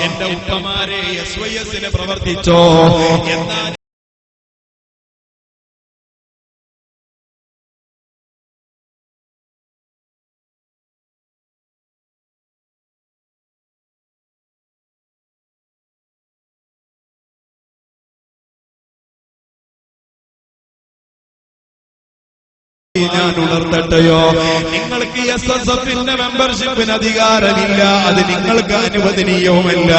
എന്റെ ഉപ്പമാരെ SYS പ്രവർത്തിച്ചോ എന്നാൽ ഞാൻ ഉണർത്തട്ടെയോ? നിങ്ങൾക്ക് SSFന്റെ മെമ്പർഷിപ്പിന് അധികാരമില്ല, അത് നിങ്ങൾക്ക് അനുവദനീയവുമല്ല.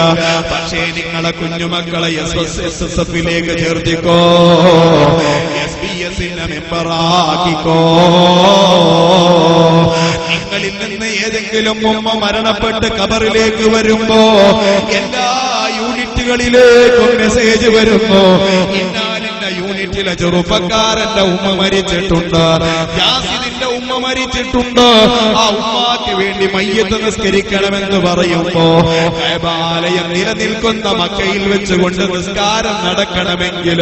പക്ഷേ നിങ്ങളെ കുഞ്ഞുമക്കളെ SSFിലേക്ക് ചേർത്തിക്കോ, SBS-ന്റെ മെമ്പറാക്കിക്കോ. നിങ്ങളിൽ നിന്ന് ഏതെങ്കിലും ഉമ്മ മരണപ്പെട്ട് ഖബറിലേക്ക് വരുമ്പോ എല്ലാ യൂണിറ്റുകളിലേക്കും മെസ്സേജ് വരുന്നു, ഇന്നാലിന്റെ യൂണിറ്റിലെ ചെറുപ്പക്കാരന്റെ ഉമ്മ മരിച്ചിട്ടുണ്ട്, യാസിനിന്റെ ഉമ്മ മരിച്ചിട്ടുണ്ട്, ആ ഉമ്മാക്ക് വേണ്ടി മയ്യത്ത് നിസ്കരിക്കണമെന്ന് പറയുമ്പോ കഅബാലയം നിലനിൽക്കുന്ന മക്കയിൽ വെച്ചുകൊണ്ട് നിസ്കാരം നടക്കണമെങ്കിൽ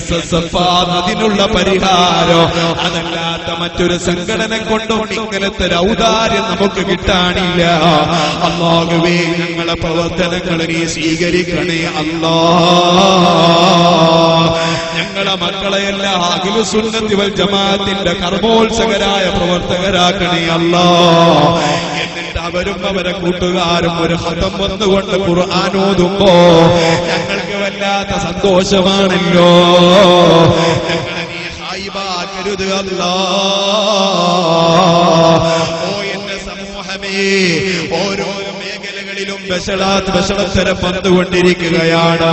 SSF അതിനുള്ള പരിഹാരം. അതല്ലാത്ത മറ്റൊരു സംഘടന കൊണ്ടും ഇങ്ങനത്തെ ഔദാര്യം നമുക്ക് കിട്ടാനില്ല. അല്ലാഹുവേ, ഞങ്ങളെ പ്രവർത്തനങ്ങൾ നീ സ്വീകരിക്കണേ അല്ലാ. ഞങ്ങളെ മക്കളെയെല്ലാം അഖിലു സുന്നത്തി വൽ ജമാഅത്തിന്റെ കർമ്മോത്സകരായ പ്രവർത്തകരാക്കണേ അല്ലാ. എന്നിട്ട് അവരും അവരെ കൂട്ടുകാരും ഒരു ഖതം വന്നുകൊണ്ട് ഖുർആൻ ഓതുമ്പോ ഞങ്ങൾക്ക് വല്ലാത്ത സന്തോഷമാണല്ലോ. ഞങ്ങളെ നീ ഹായിബാക്കരുത് അല്ലാ. ഓ എന്റെ സമൂഹമേ, ഓരോ മേഖലകളിലും ബഷളത്തരം വന്നുകൊണ്ടിരിക്കുകയാണ്.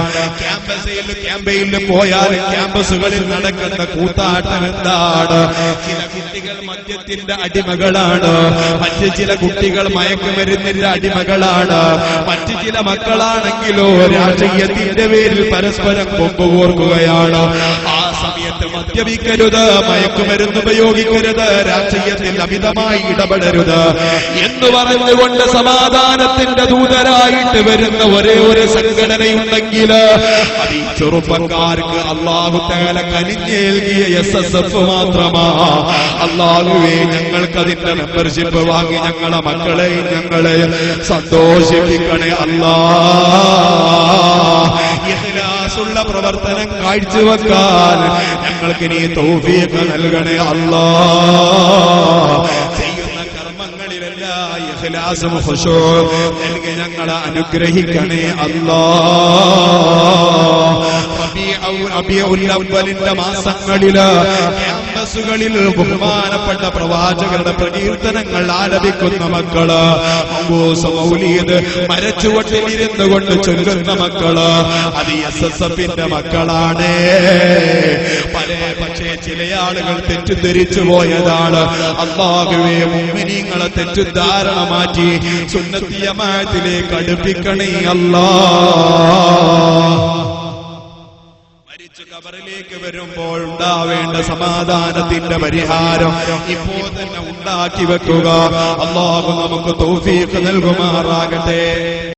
ക്യാമ്പയിലും പോയാലും ക്യാമ്പസുകളിൽ നടക്കുന്ന കൂത്താട്ടം എന്താണ്? ചില കുട്ടികൾ മദ്യത്തിന്റെ അടിമകളാണ്, മറ്റ് ചില കുട്ടികൾ മയക്കുമരുന്നിന്റെ അടിമകളാണ്, മറ്റ് ചില മക്കളാണെങ്കിലോ രാഷ്ട്രീയത്തിന്റെ പേരിൽ പരസ്പരം കൊമ്പുകോർക്കുകയാണ്. ആ സമയത്ത് മദ്യപിക്കരുത്, മയക്കുമരുന്ന് ഉപയോഗിക്കരുത്, രാഷ്ട്രീയത്തിൽ അമിതമായി ഇടപെടരുത് എന്ന് പറഞ്ഞുകൊണ്ട് സമാധാനത്തിന്റെ ദൂതരായിട്ട് വരുന്ന ഒരേ ഒരു സംഘടനയുണ്ടെങ്കിൽ അത് ഈ ചെറുപ്പക്കാർക്ക് അല്ലാഹു തആല കനിഞ്ഞേൽകിയ SSF മാത്രമാ. അല്ലാഹുവേ, ഞങ്ങൾക്കതിന്റെ മെമ്പർഷിപ്പ് വാങ്ങി ഞങ്ങളെ മക്കളെയും ഞങ്ങളെ സന്തോഷിപ്പിക്കണേ അല്ലാ. ഇഖ്ലാസുള്ള പ്രവർത്തനം കാഴ്ചവെക്കാൻ ഞങ്ങൾക്ക് നീ തൗഫീഖ് നൽകണേ അല്ലാ. ചെയ്യുന്ന കർമ്മങ്ങളിലെല്ലാം ഇഖ്ലാസും ഖുശൂഉം നൽകി ഞങ്ങളെ അനുഗ്രഹിക്കണേ അല്ലാ. റബീഉൽ അവ്വലിന്റെ മാസങ്ങളില് ക്യാമ്പസുകളിൽ ബഹുമാനപ്പെട്ട പ്രവാചകരുടെ പ്രകീർത്തനങ്ങൾ ആലപിക്കുന്ന മക്കള്, മൗലീദ് മരച്ചുവട്ടിലിരുന്നു കൊണ്ട് ചൊല്ലുന്ന മക്കള്, അത് SSFന്റെ മക്കളാണ്. പക്ഷേ ചില ആളുകൾ തെറ്റിദ്ധരിച്ചു പോയതാണ്. അല്ലാഹുവേ, മുഅ്മിനീങ്ങളെ തെറ്റിദ്ധാരണ മാറ്റി സുന്നത്തി ജമാഅത്തിലേക്ക് അടുപ്പിക്കണേ അല്ലാ. ഖബറിലേക്ക് വരുമ്പോൾ ഉണ്ടാവേണ്ട സമാധാനത്തിന്റെ പരിഹാരം ഇപ്പോൾ തന്നെ ഉണ്ടാക്കി വെക്കുക. അല്ലാഹു നമുക്ക് തൗഫീഖ് നൽകുമാറാകട്ടെ.